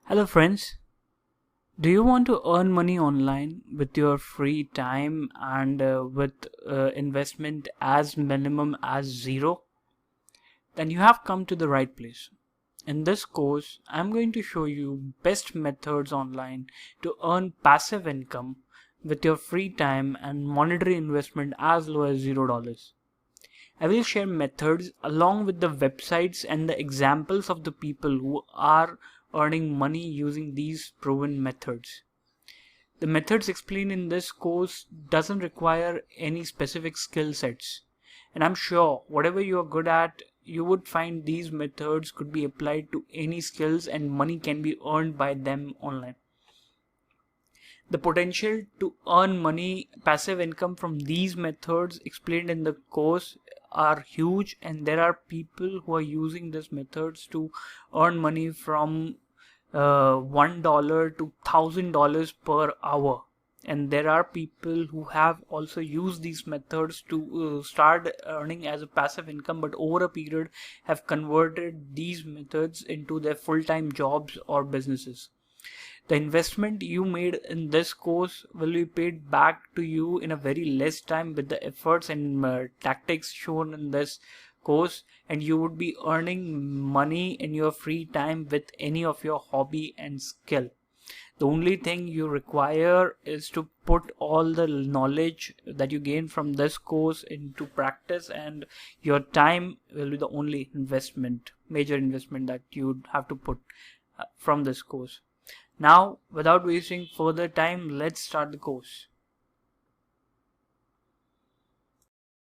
Hello friends, do you want to earn money online with your free time and with investment as minimum as zero? Then you have come to the right place. In this course, I'm going to show you best methods online to earn passive income with your free time and monetary investment as low as $0. I will share methods along with the websites and the examples of the people who are earning money using these proven methods. The methods explained in this course doesn't require any specific skill sets. And I'm sure whatever you're good at, you would find these methods could be applied to any skills and money can be earned by them online. The potential to earn money, passive income from these methods explained in the course are huge, and there are people who are using these methods to earn money from $1 to $1,000 per hour. And there are people who have also used these methods to start earning as a passive income, but over a period have converted these methods into their full-time jobs or businesses. The investment you made in this course will be paid back to you in a very less time with the efforts and tactics shown in this course, and you would be earning money in your free time with any of your hobby and skill. The only thing you require is to put all the knowledge that you gain from this course into practice, and your time will be the only investment, major investment that you'd have to put from this course. Now, without wasting further time, let's start the course.